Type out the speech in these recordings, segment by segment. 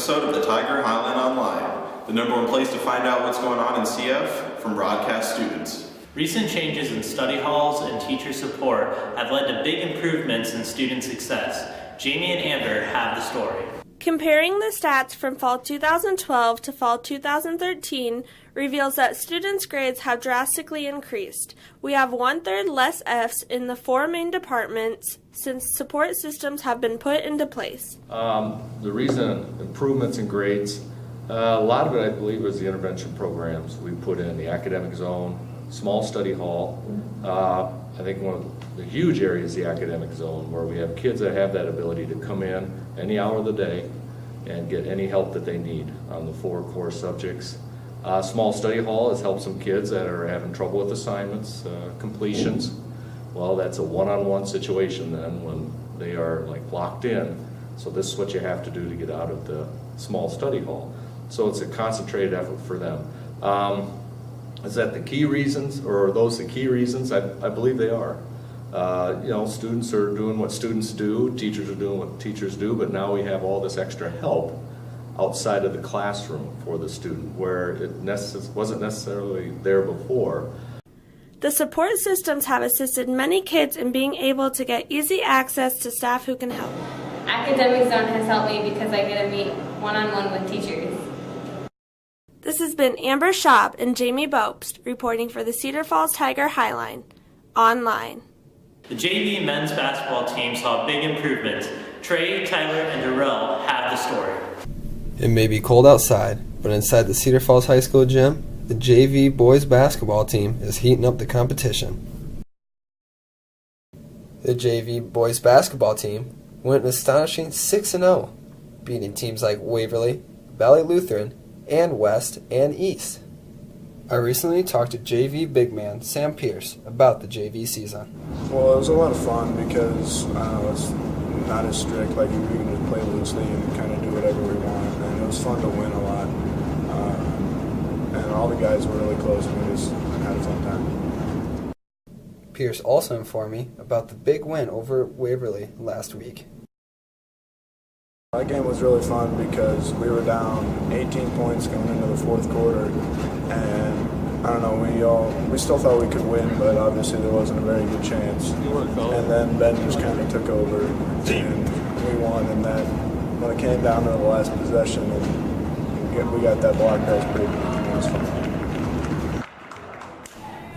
episode of the Tiger Highline Online, the #1 place to find out what's going on in CF from broadcast students. Recent changes in study halls and teacher support have led to big improvements in student success. Jamie and Amber have the story. Comparing the stats from fall 2012 to fall 2013 reveals that students' grades have drastically increased. We have 1/3 less Fs in the 4 main departments since support systems have been put into place. The reason improvements in grades, a lot of it I believe was the intervention programs we put in, the academic zone, small study hall. I think one of the huge areas is the academic zone, where we have kids that have that ability to come in any hour of the day and get any help that they need on the 4 core subjects. Small study hall has helped some kids that are having trouble with assignments, completions. Well, that's a one-on-one situation then when they are like locked in. So this is what you have to do to get out of the small study hall. So it's a concentrated effort for them. Is that the key reasons, or are those the key reasons? I believe they are. Students are doing what students do, teachers are doing what teachers do, but now we have all this extra help outside of the classroom for the student, where it wasn't necessarily there before. The support systems have assisted many kids in being able to get easy access to staff who can help. Academic Zone has helped me because I get to meet one-on-one with teachers. This has been Amber Schaub and Jamie Bopst reporting for the Cedar Falls Tiger Highline Online. The JV men's basketball team saw big improvements. Trey, Tyler, and Darrell have the story. It may be cold outside, but inside the Cedar Falls High School gym, the JV boys basketball team is heating up the competition. The JV boys basketball team went an astonishing 6-0, beating teams like Waverly, Valley Lutheran, and West and East. I recently talked to JV big man Sam Pierce about the JV season. Well, it was a lot of fun because it's not as strict, like we can just play loosely and kind of do whatever we want, and it was fun to win a lot. And all the guys were really close, and we just had a fun time. Pierce also informed me about the big win over Waverly last week. That game was really fun because we were down 18 points going into the 4th quarter, and I don't know, we still thought we could win, but obviously there wasn't a very good chance. And then Ben just kind of took over, and we won. And then when it came down to the last possession, and we got that block, that was pretty good. It was fun.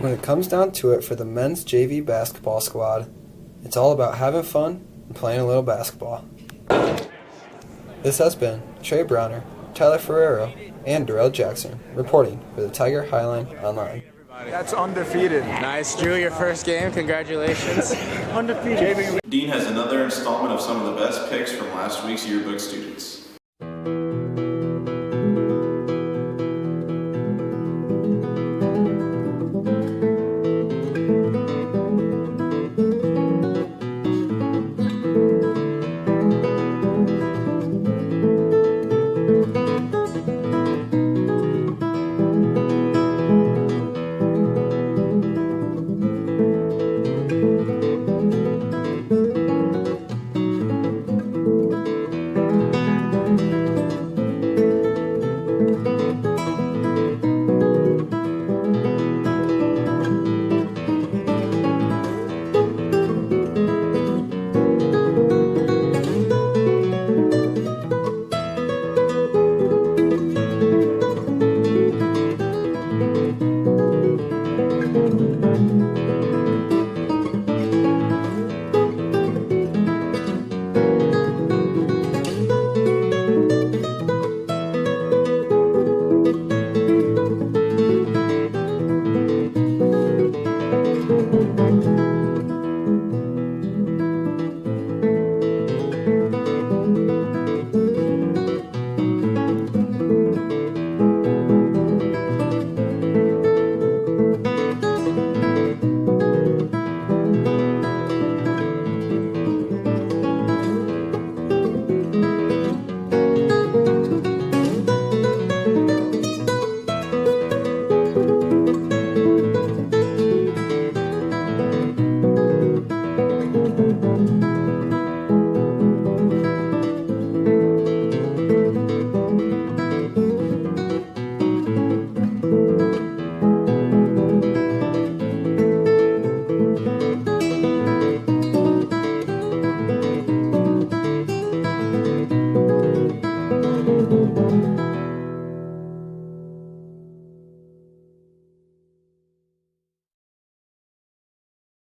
When it comes down to it for the men's JV basketball squad, it's all about having fun and playing a little basketball. This has been Trey Browner, Tyler Ferrero, and Darrell Jackson reporting for the Tiger Highline Online. That's undefeated. Nice, Drew, your first game. Congratulations. Undefeated. Dean has another installment of some of the best picks from last week's yearbook students.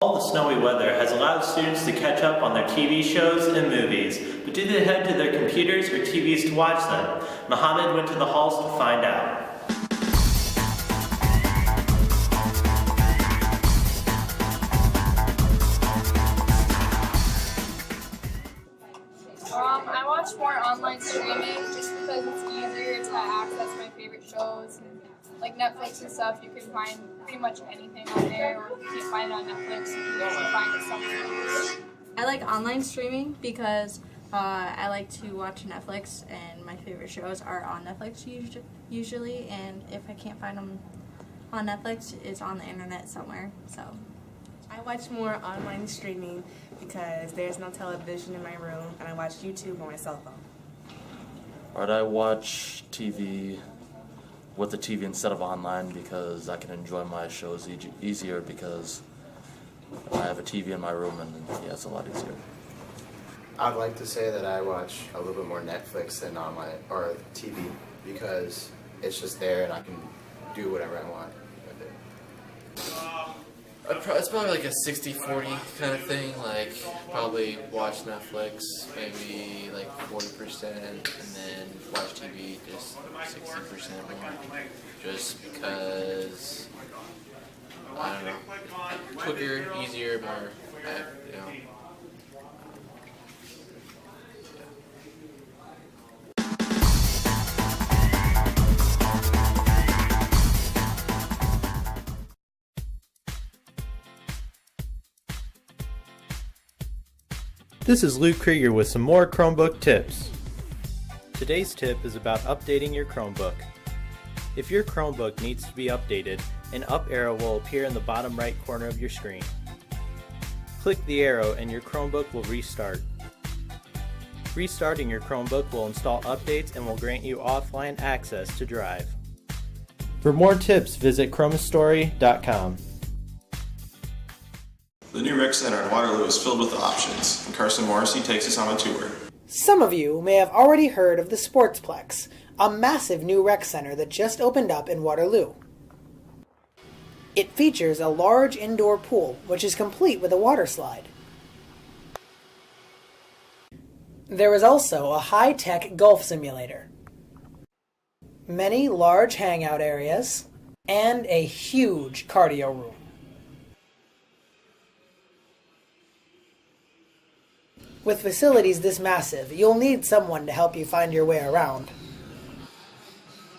All the snowy weather has allowed students to catch up on their TV shows and movies, but do they head to their computers or TVs to watch them? Mohammed went to the halls to find out. I watch more online streaming just because it's easier to access my favorite shows. Like Netflix and stuff, you can find pretty much anything on there, or if you can't find it on Netflix, you can usually find it somewhere else. I like online streaming because I like to watch Netflix, and my favorite shows are on Netflix usually, and if I can't find them on Netflix, it's on the internet somewhere. So I watch more online streaming because there's no television in my room, and I watch YouTube on my cell phone. Alright, I watch TV with the TV instead of online because I can enjoy my shows easier because I have a TV in my room, and yeah, it's a lot easier. I'd like to say that I watch a little bit more Netflix than online or TV because it's just there and I can do whatever I want with it. It's probably like a 60-40 kind of thing. Like, probably watch Netflix maybe like 40%, and then watch TV just 60% more. Just because, I don't know, quicker, easier, more, you know. This is Luke Krieger with some more Chromebook tips. Today's tip is about updating your Chromebook. If your Chromebook needs to be updated, an up arrow will appear in the bottom right corner of your screen. Click the arrow and your Chromebook will restart. Restarting your Chromebook will install updates and will grant you offline access to Drive. For more tips, visit chromastory.com. The new rec center in Waterloo is filled with options, and Carson Morrissey takes us on a tour. Some of you may have already heard of the Sportsplex, a massive new rec center that just opened up in Waterloo. It features a large indoor pool, which is complete with a water slide. There is also a high-tech golf simulator, many large hangout areas, and a huge cardio room. With facilities this massive, you'll need someone to help you find your way around.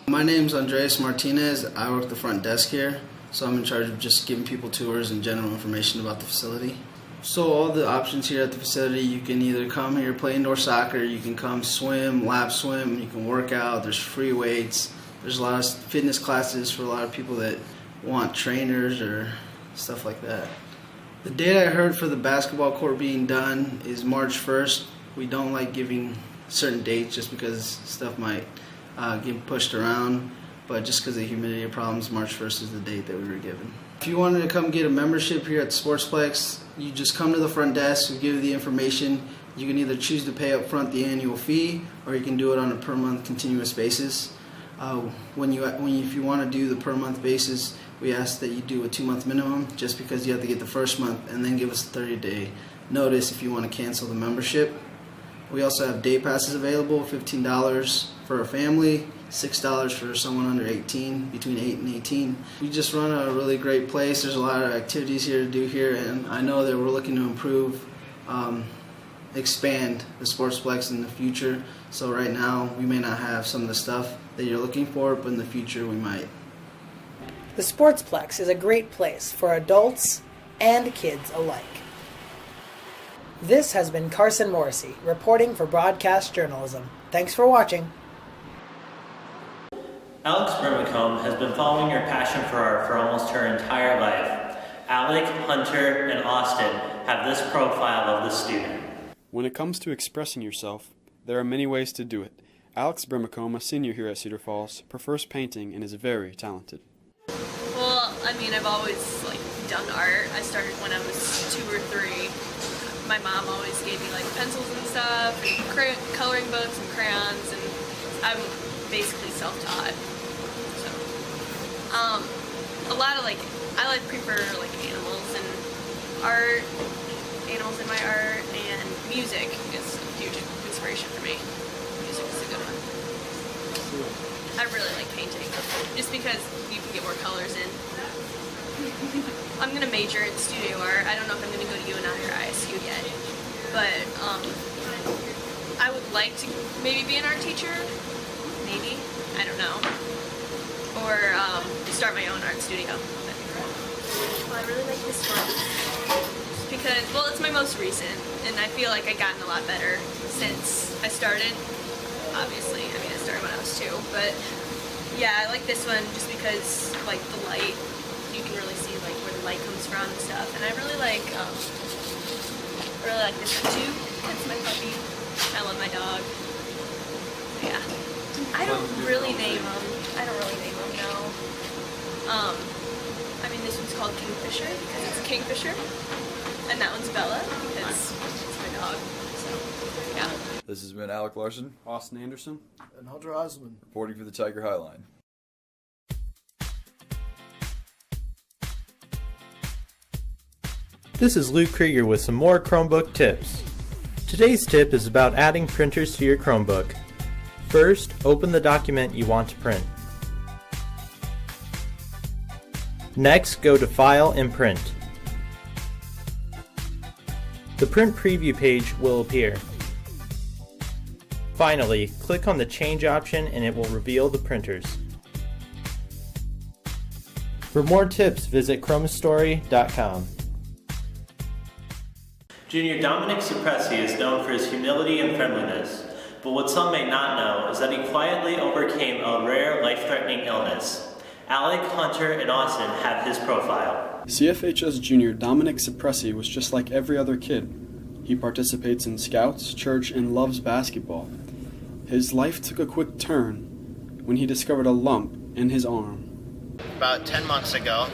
My name's Andres Martinez. I work the front desk here, so I'm in charge of just giving people tours and general information about the facility. So all the options here at the facility, you can either come here, play indoor soccer, you can come swim, lap swim, you can work out, there's free weights, there's a lot of fitness classes for a lot of people that want trainers or stuff like that. The date I heard for the basketball court being done is March 1st. We don't like giving certain dates just because stuff might get pushed around, but just because of humidity problems, March 1st is the date that we were given. If you wanted to come get a membership here at the Sportsplex, you just come to the front desk, we give you the information. You can either choose to pay up front the annual fee, or you can do it on a per month continuous basis. If you want to do the per month basis, we ask that you do a 2-month minimum, just because you have to get the first month and then give us a 30-day notice if you want to cancel the membership. We also have day passes available, $15 for a family, $6 for someone under 18, between 8 and 18. We just run a really great place. There's a lot of activities here to do here, and I know that we're looking to improve, expand the Sportsplex in the future. So right now, we may not have some of the stuff that you're looking for, but in the future we might. The Sportsplex is a great place for adults and kids alike. This has been Carson Morrissey, reporting for Broadcast Journalism. Thanks for watching. Alex Brimacombe has been following her passion for art for almost her entire life. Alec, Hunter, and Austin have this profile of the student. When it comes to expressing yourself, there are many ways to do it. Alex Brimacombe, a senior here at Cedar Falls, prefers painting and is very talented. Well, I mean, I've always done art. I started when I was 2 or 3. My mom always gave me pencils and stuff, and coloring books and crayons, and I'm basically self-taught. So, a lot of I prefer animals and art, animals in my art, and music is a huge inspiration for me. Music is a good one. I really like painting, just because you can get more colors in. I'm going to major in studio art. I don't know if I'm going to go to UNI or ISU yet, but I would like to maybe be an art teacher, maybe, I don't know, or start my own art studio. Well, I really like this one, just because, well, it's my most recent, and I feel like I've gotten a lot better since I started. Obviously, I mean, I started when I was 2, but yeah, I like this one just because, like, the light, you can really see, like, where the light comes from and stuff, and I really like this one too. That's my puppy. I love my dog. Yeah. I don't really name them. No. I mean, this one's called Kingfisher because it's a kingfisher, and that one's Bella because it's my dog. So, yeah. This has been Alec Larson, Austin Anderson, and Hunter Osmond, reporting for the Tiger Highline. This is Luke Krieger with some more Chromebook tips. Today's tip is about adding printers to your Chromebook. First, open the document you want to print. Next, go to File and Print. The print preview page will appear. Finally, click on the Change option and it will reveal the printers. For more tips, visit chromastory.com. Junior Dominic Cipressi is known for his humility and friendliness, but what some may not know is that he quietly overcame a rare life-threatening illness. Alec, Hunter, and Austin have his profile. CFHS junior Dominic Cipressi was just like every other kid. He participates in Scouts, church, and loves basketball. His life took a quick turn when he discovered a lump in his arm. About 10 months ago,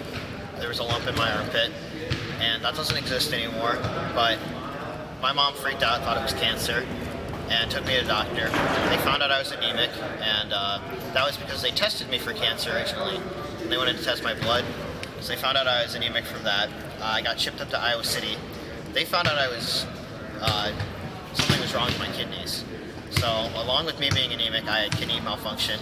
there was a lump in my armpit, and that doesn't exist anymore, but my mom freaked out, thought it was cancer, and took me to a doctor. They found out I was anemic, and that was because they tested me for cancer originally, and they wanted to test my blood, so they found out I was anemic from that. I got shipped up to Iowa City. They found out I was, something was wrong with my kidneys. So along with me being anemic, I had kidney malfunction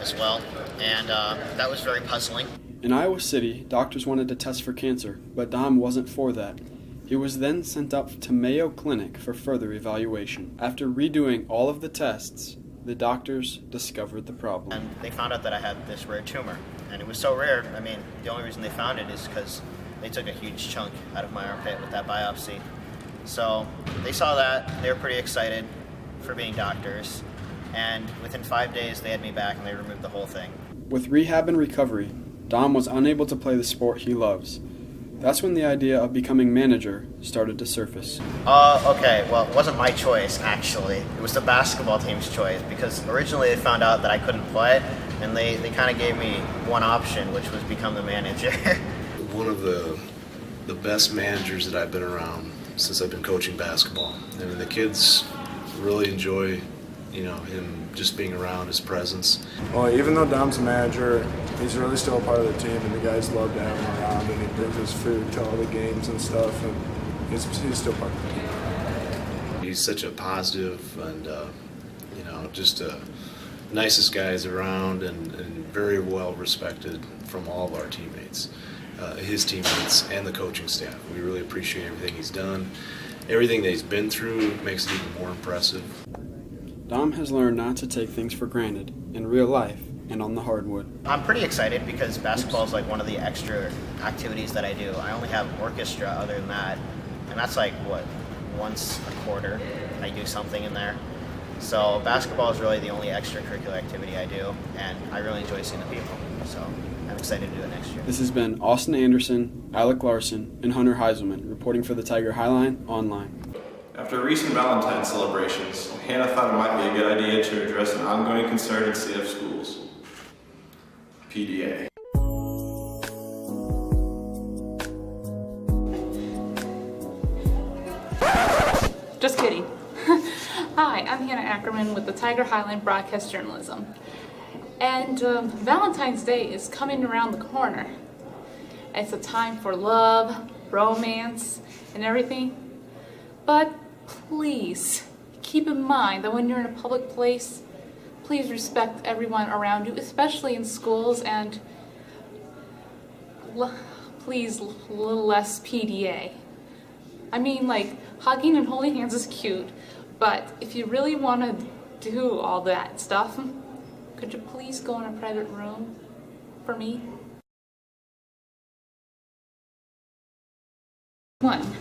as well, and that was very puzzling. In Iowa City, doctors wanted to test for cancer, but Dom wasn't for that. He was then sent up to Mayo Clinic for further evaluation. After redoing all of the tests, the doctors discovered the problem. And they found out that I had this rare tumor, and it was so rare, I mean, the only reason they found it is because they took a huge chunk out of my armpit with that biopsy. So they saw that, they were pretty excited for being doctors, and within 5 days they had me back and they removed the whole thing. With rehab and recovery, Dom was unable to play the sport he loves. That's when the idea of becoming manager started to surface. Okay, well, it wasn't my choice, actually. It was the basketball team's choice, because originally they found out that I couldn't play, and they kind of gave me one option, which was become the manager. One of the best managers that I've been around since I've been coaching basketball. I mean, the kids really enjoy, him just being around, his presence. Well, even though Dom's a manager, he's really still a part of the team, and the guys love to have him around, and he brings his food to all the games and stuff, and he's still part of the team. He's such a positive and, just nicest guys around, and very well respected from all of our teammates, his teammates and the coaching staff. We really appreciate everything he's done. Everything that he's been through makes it even more impressive. Dom has learned not to take things for granted in real life and on the hardwood. I'm pretty excited because basketball is like one of the extra activities that I do. I only have orchestra other than that, and that's like, once a quarter I do something in there. So basketball is really the only extracurricular activity I do, and I really enjoy seeing the people, so I'm excited to do it next year. This has been Austin Anderson, Alec Larson, and Hunter Heiselman reporting for the Tiger Highline Online. After recent Valentine's celebrations, Hannah thought it might be a good idea to address an ongoing concern in CF schools. PDA. Just kidding. Hi, I'm Hannah Ackerman with the Tiger Highline Broadcast Journalism. And Valentine's Day is coming around the corner. It's a time for love, romance, and everything. But please keep in mind that when you're in a public place, please respect everyone around you, especially in schools, and please a little less PDA. I mean, like, hugging and holding hands is cute, but if you really want to do all that stuff, could you please go in a private room for me? 1.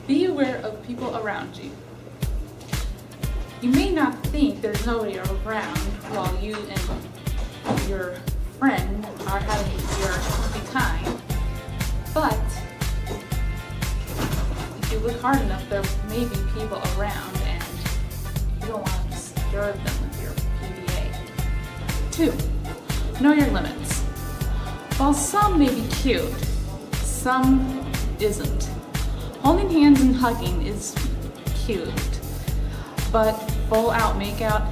Be aware of people around you. You may not think there's nobody around while you and your friend are having your happy time, but if you look hard enough, there may be people around and you don't want to disturb them with your PDA. 2. Know your limits. While some may be cute, some isn't. Holding hands and hugging is cute, but full out makeout,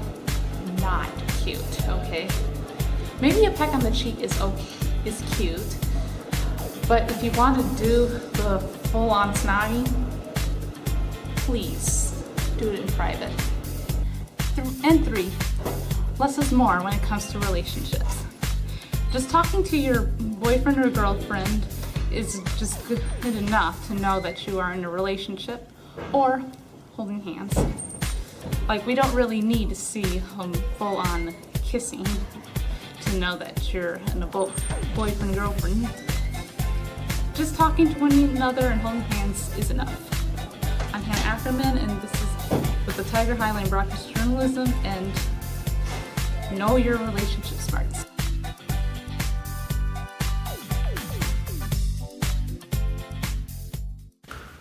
not cute, okay? Maybe a peck on the cheek is cute, but if you want to do the full on snogging, please do it in private. And 3, less is more when it comes to relationships. Just talking to your boyfriend or girlfriend is just good enough to know that you are in a relationship or holding hands. Like, we don't really need to see full-on kissing to know that you're in a boyfriend-girlfriend. Just talking to one another and holding hands is enough. I'm Hannah Ackerman, and this is with the Tiger Highline Broadcast Journalism, and know your relationship smarts.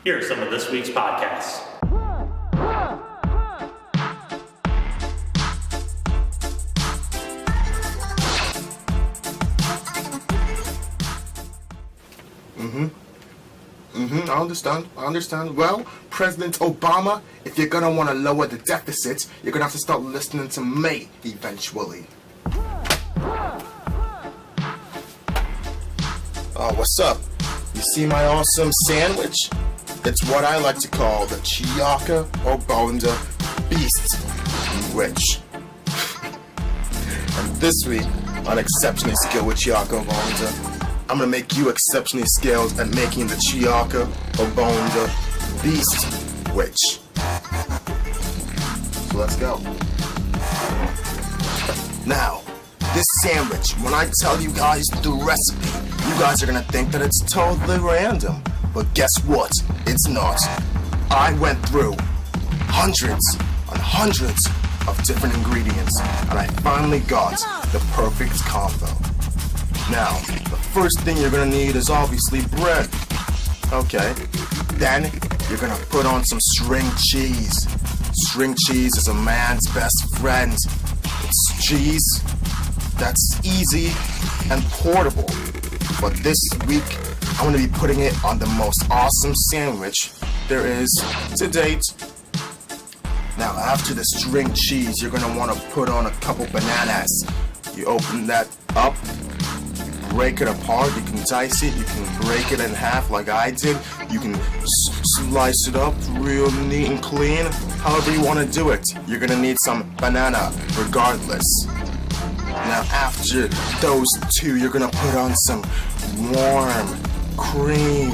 Here are some of this week's podcasts. I understand. Well, President Obama, if you're gonna want to lower the deficit, you're gonna have to start listening to me eventually. Oh, what's up? You see my awesome sandwich? It's what I like to call the Chiaka Obonda Beast Witch. And this week, on Exceptionally Skilled with Chiaka Obonda, I'm gonna make you exceptionally skilled at making the Chiaka Obonda Beast Witch. So let's go. Now, this sandwich, when I tell you guys the recipe, you guys are gonna think that it's totally random. But guess what? It's not. I went through hundreds and hundreds of different ingredients, and I finally got the perfect combo. Now, the first thing you're gonna need is obviously bread. Okay. Then, you're gonna put on some string cheese. String cheese is a man's best friend. It's cheese that's easy and portable. But this week, I'm gonna be putting it on the most awesome sandwich there is to date. Now, after the string cheese, you're gonna wanna put on a couple bananas. You open that up, break it apart, you can dice it, you can break it in half like I did, you can slice it up real neat and clean, however you want to do it. You're gonna need some banana regardless. Now after those two, you're gonna put on some warm, creamy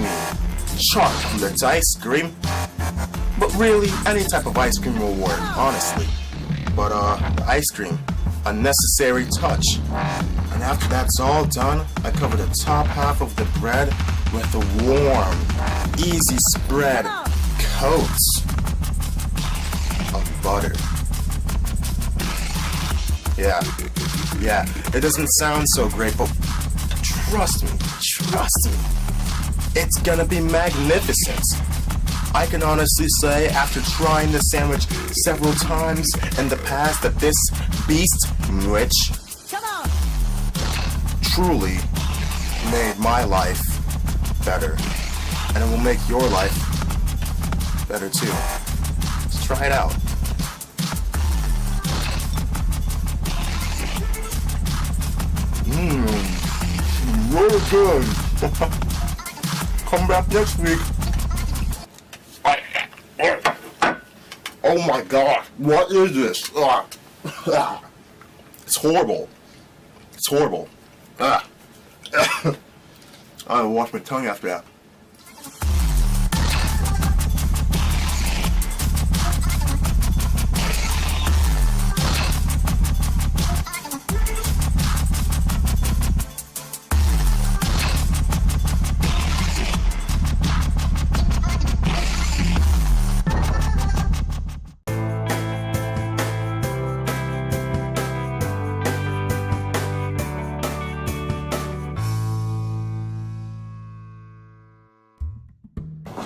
chocolate ice cream. But really, any type of ice cream will work, honestly. But the ice cream, a necessary touch. And after that's all done, I cover the top half of the bread with a warm, easy spread coat of butter. Yeah, it doesn't sound so great, but trust me, it's gonna be magnificent. I can honestly say, after trying this sandwich several times in the past, that this beast witch truly made my life better. And it will make your life better too. Let's try it out. Really good. Come back next week. Oh my god, what is this? It's horrible. It's horrible. I will wash my tongue after that.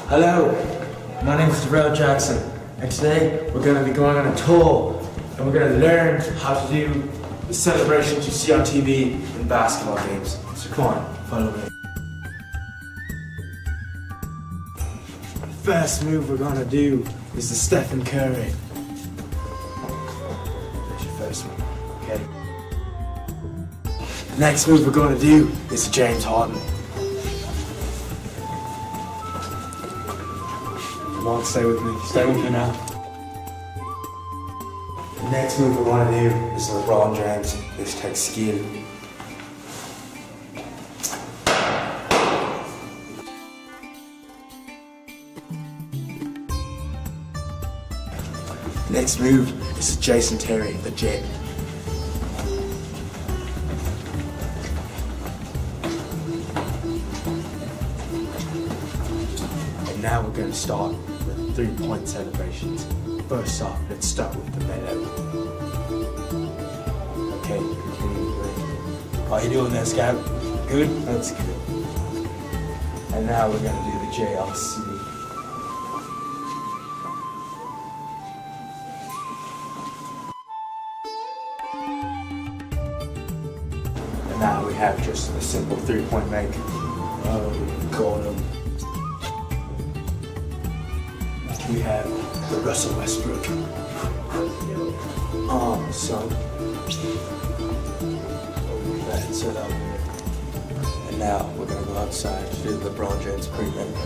Hello, my name is Darrell Jackson, and today we're going to be going on a tour, and we're going to learn how to do the celebrations you see on TV in basketball games. So come on, follow me. The first move we're going to do is the Stephen Curry. That's your first move, okay? The next move we're going to do is the James Harden. Come on, stay with me. Stay with me now. The next move we want to do is LeBron James. This takes skill. Next move is Jason Terry, the Jet. And now we're going to start with 3-point celebrations. First off, let's start with the mellow. Okay, how you doing there, Scout? Good? That's good. And now we're going to do the JLC. And now we have just a simple 3-point make. Oh, got him. We have the Russell Westbrook. Oh, son. That's it up here. And now we're gonna go outside to do the LeBron James treatment.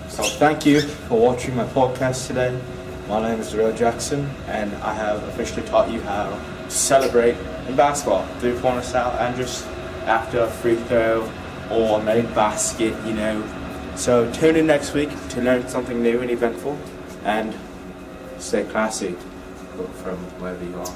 So thank you for watching my podcast today. My name is Darrell Jackson, and I have officially taught you how to celebrate in basketball, 3-pointer style, and just after a free throw or a made basket, you know. So tune in next week to learn something new and eventful, and stay classy from wherever you are.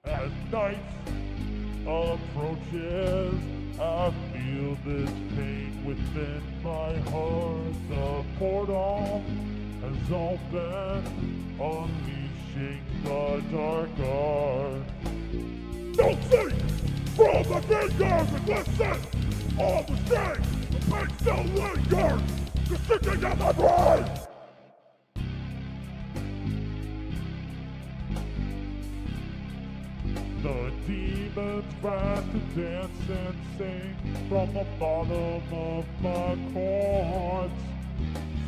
As night approaches, I feel this pain within my heart. The portal has opened, unleashing the dark art. Don't see from the fingers and listen. All the shame, the pain still lingers, just sticking in my brain. The demons try to dance and sing from the bottom of my chords,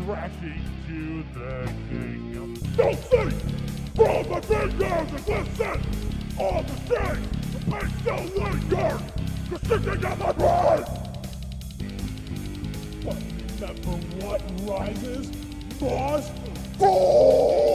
thrashing to the king. Don't see from the fingers and listen. All the shame, the pain still lingers, just sticking in my brain. But remember what rises must fall.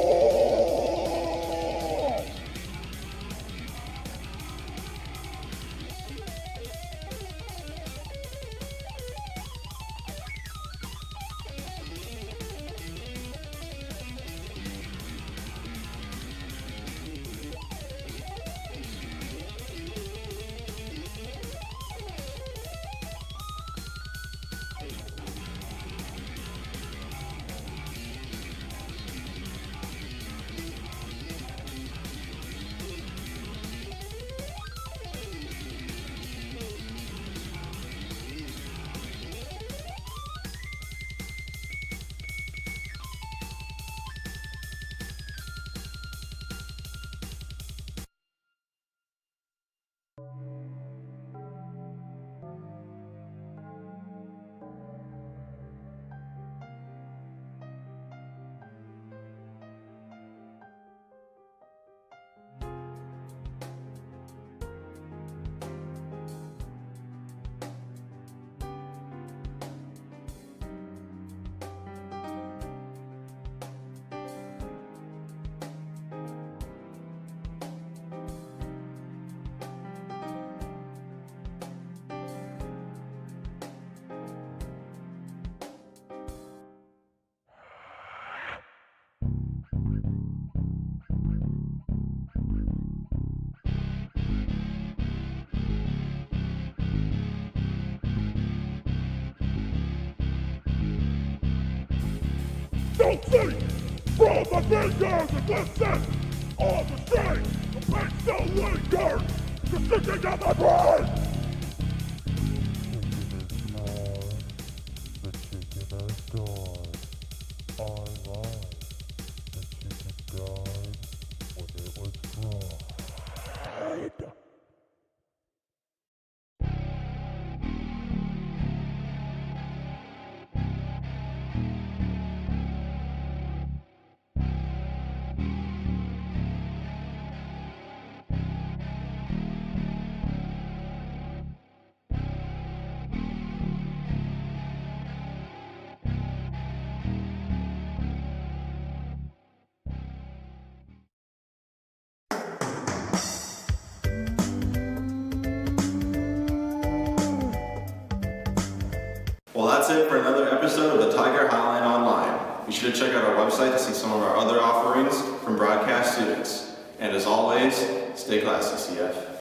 shall see. From the fingers and listen, all the strain, the pain still lingers, the sinking of my brain. Well, that's it for another episode of the Tiger Highline Online. Be sure to check out our website to see some of our other offerings from broadcast students. And as always, stay classy, CF.